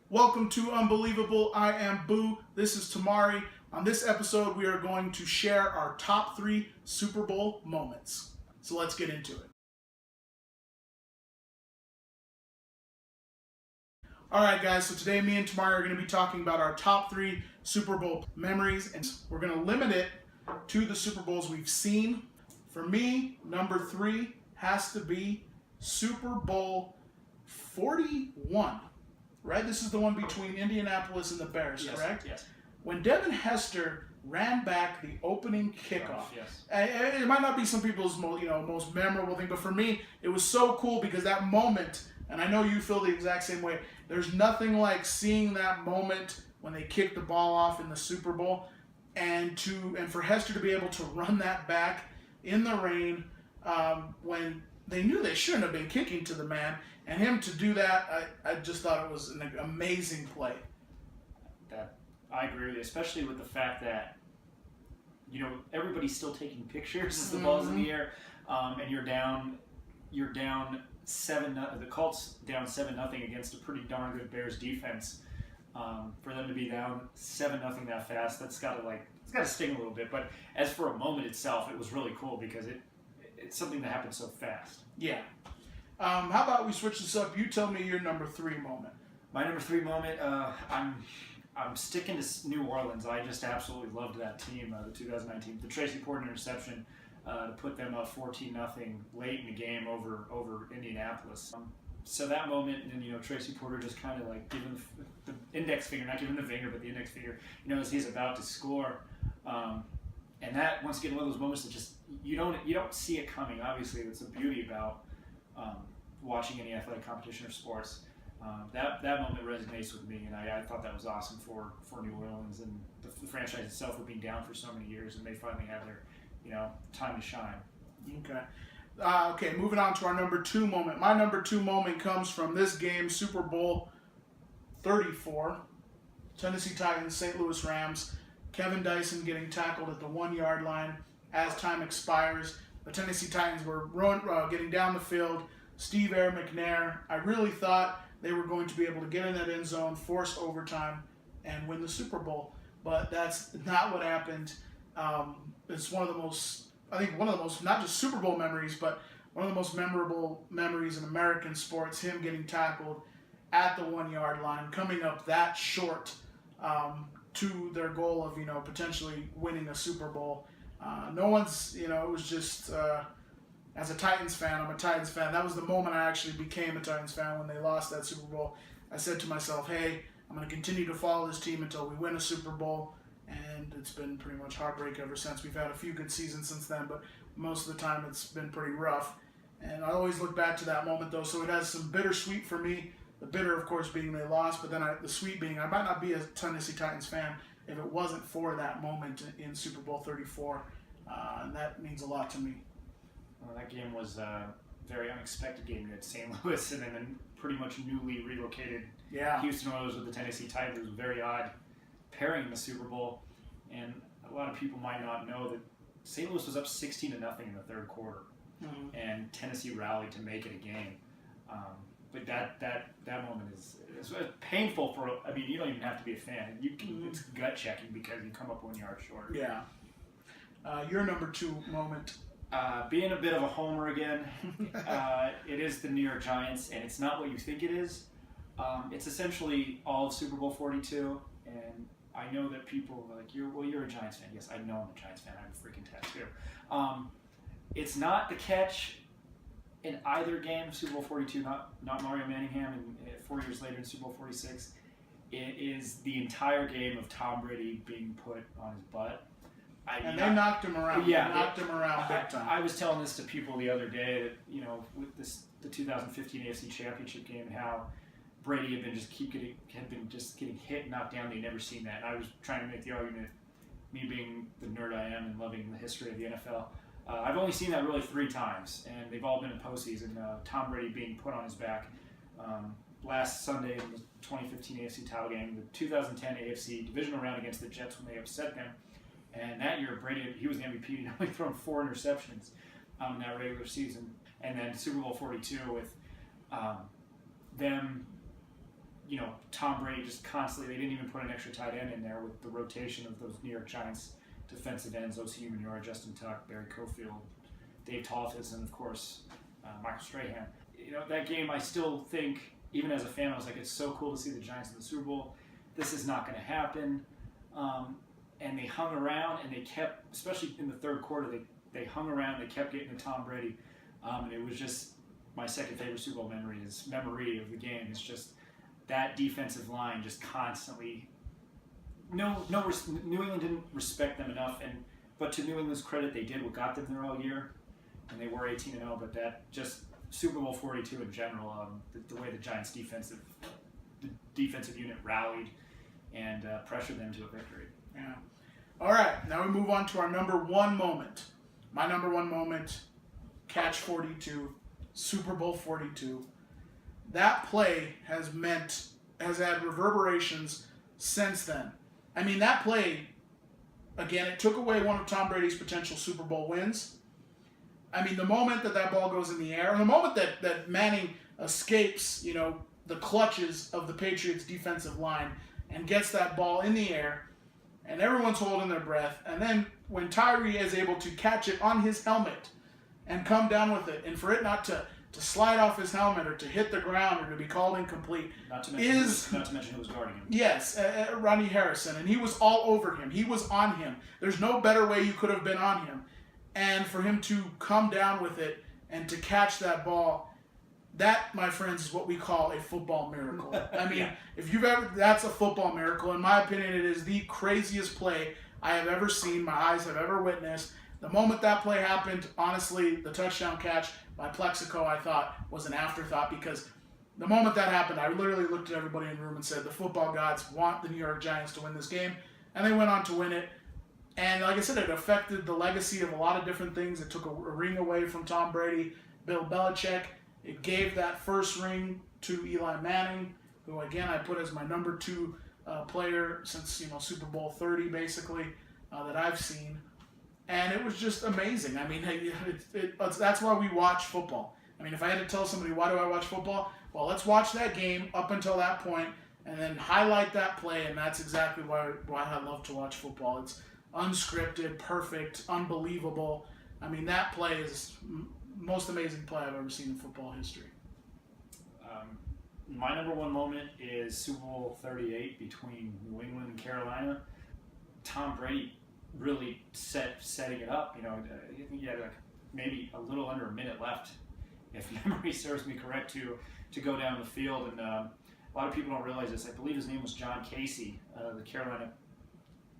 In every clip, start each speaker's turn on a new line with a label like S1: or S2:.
S1: Welcome to Unbelievable. I am Boo. This is Tamari. On this episode, we are going to share our top 3 Super Bowl moments. So let's get into it. Alright guys, so today me and Tamari are going to be talking about our top 3 Super Bowl memories, and we're going to limit it to the Super Bowls we've seen. For me, number 3 has to be Super Bowl 41. Right? This is the one between Indianapolis and the Bears, correct?
S2: Yes.
S1: When Devin Hester ran back the opening kickoff,
S2: Yes.
S1: it might not be some people's most memorable thing, but for me, it was so cool because that moment, and I know you feel the exact same way, there's nothing like seeing that moment when they kicked the ball off in the Super Bowl, and for Hester to be able to run that back in the rain when they knew they shouldn't have been kicking to the man, and him to do that, I just thought it was an amazing play.
S2: I agree with you, especially with the fact that everybody's still taking pictures as the ball's in the air, and you're down 7. The Colts down 7-0 against a pretty darn good Bears defense. For them to be down 7-0 that fast, it's got to sting a little bit. But as for a moment itself, it was really cool because it's something that happened so fast.
S1: Yeah. How about we switch this up? You tell me your number 3 moment.
S2: My number 3 moment, I'm sticking to New Orleans. I just absolutely loved that team, the 2019, the Tracy Porter interception to put them up 14-0 late in the game over Indianapolis. So that moment, and Tracy Porter just kind of like giving the index finger, not giving the finger, but the index finger, as he's about to score. And that, once again, one of those moments that just you don't see it coming. Obviously, that's the beauty about watching any athletic competition or sports. That moment resonates with me, and I thought that was awesome for New Orleans and the franchise itself, being down for so many years, and they finally have their time to shine.
S1: Okay, moving on to our number 2 moment. My number 2 moment comes from this game, Super Bowl 34, Tennessee Titans, St. Louis Rams. Kevin Dyson getting tackled at the 1-yard line as time expires. The Tennessee Titans were getting down the field. Steve Air McNair, I really thought they were going to be able to get in that end zone, force overtime, and win the Super Bowl. But that's not what happened. It's one of the most, not just Super Bowl memories, but one of the most memorable memories in American sports, him getting tackled at the 1-yard line, coming up that short to their goal of, potentially winning a Super Bowl. No one's, it was just... as a Titans fan, I'm a Titans fan. That was the moment I actually became a Titans fan, when they lost that Super Bowl. I said to myself, hey, I'm going to continue to follow this team until we win a Super Bowl. And it's been pretty much heartbreak ever since. We've had a few good seasons since then, but most of the time it's been pretty rough. And I always look back to that moment, though, so it has some bittersweet for me. The bitter, of course, being they lost, but then the sweet being I might not be a Tennessee Titans fan if it wasn't for that moment in Super Bowl 34. And that means a lot to me.
S2: Well, that game was a very unexpected game. You had St. Louis and then pretty much newly relocated Houston Oilers with the Tennessee Titans. It was a very odd pairing in the Super Bowl, and a lot of people might not know that St. Louis was up 16-0 in the third quarter, and Tennessee rallied to make it a game. But that moment is painful for. I mean, you don't even have to be a fan. It's gut checking because you come up 1 yard short.
S1: Yeah. Your number 2 moment.
S2: Being a bit of a homer again, it is the New York Giants, and it's not what you think it is. It's essentially all of Super Bowl 42, and I know that people are like, you're a Giants fan. Yes, I know I'm a Giants fan. I have a freaking tattoo. It's not the catch in either game, Super Bowl 42, not Mario Manningham, and 4 years later in Super Bowl 46. It is the entire game of Tom Brady being put on his butt.
S1: They knocked him around.
S2: Yeah,
S1: they knocked him around big time.
S2: I was telling this to people the other day that with the 2015 AFC Championship game, and how Brady had been just getting hit and knocked down. They'd never seen that. And I was trying to make the argument, me being the nerd I am and loving the history of the NFL. I've only seen that really 3 times, and they've all been in postseason. Tom Brady being put on his back last Sunday in the 2015 AFC title game, the 2010 AFC divisional round against the Jets when they upset them. And that year, Brady, he was the MVP. He'd only thrown 4 interceptions in that regular season. And then Super Bowl 42 with them Tom Brady just constantly, they didn't even put an extra tight end in there with the rotation of those New York Giants defensive ends, O.C. Umenyiora, Justin Tuck, Barry Cofield, Dave Toffis, and of course, Michael Strahan. That game, I still think, even as a fan, I was like, it's so cool to see the Giants in the Super Bowl. This is not going to happen. And they hung around, and they kept, especially in the third quarter, they hung around, they kept getting to Tom Brady. And it was just my second favorite Super Bowl memory of the game. It's just that defensive line just constantly. New England didn't respect them enough, but to New England's credit, they did what got them there all year, and they were 18-0. But that just Super Bowl 42 in general, the way the Giants' defensive unit rallied and pressured them to a victory.
S1: Yeah. All right, now we move on to our number one moment. My number one moment, Catch 42, Super Bowl 42. That play has had reverberations since then. I mean, that play, again, it took away one of Tom Brady's potential Super Bowl wins. I mean, the moment that ball goes in the air, and the moment that Manning escapes, the clutches of the Patriots defensive line and gets that ball in the air, and everyone's holding their breath, and then when Tyree is able to catch it on his helmet and come down with it, and for it not to slide off his helmet or to hit the ground or to be called incomplete.
S2: Not to mention who was guarding him.
S1: Yes, Ronnie Harrison, and he was all over him. He was on him. There's no better way you could have been on him. And for him to come down with it and to catch that ball, that, my friends, is what we call a football miracle. I mean, that's a football miracle. In my opinion, it is the craziest play I have ever seen, my eyes have ever witnessed. The moment that play happened, honestly, the touchdown catch by Plexico, I thought, was an afterthought, because the moment that happened, I literally looked at everybody in the room and said, the football gods want the New York Giants to win this game, and they went on to win it. And like I said, it affected the legacy of a lot of different things. It took a ring away from Tom Brady, Bill Belichick. It gave that first ring to Eli Manning, who, again, I put as my number 2 player since Super Bowl 30, basically, that I've seen. And it was just amazing. I mean, that's why we watch football. I mean, if I had to tell somebody, why do I watch football? Well, let's watch that game up until that point and then highlight that play, and that's exactly why I love to watch football. It's unscripted, perfect, unbelievable. I mean, that play is most amazing play I've ever seen in football history.
S2: My number one moment is Super Bowl 38 between New England and Carolina. Tom Brady really setting it up. I think he had maybe a little under a minute left, if memory serves me correct, to go down the field. And a lot of people don't realize this. I believe his name was John Casey, the Carolina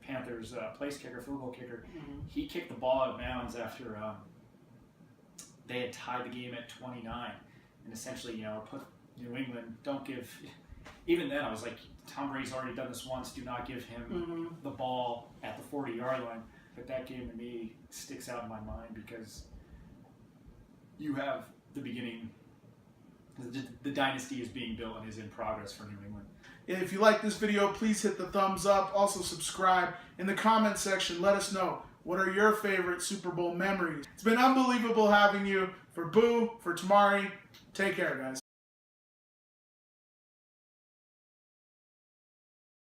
S2: Panthers place kicker, field goal kicker. Mm-hmm. He kicked the ball out of bounds after they had tied the game at 29, and essentially, put New England. Don't give. Even then, I was like, Tom Brady's already done this once. Do not give him the ball at the 40-yard line. But that game to me sticks out in my mind because you have the beginning. The dynasty is being built and is in progress for New England.
S1: If you like this video, please hit the thumbs up. Also subscribe. In the comment section, let us know, what are your favorite Super Bowl memories? It's been unbelievable having you. For Boo, for Tamari, take care, guys.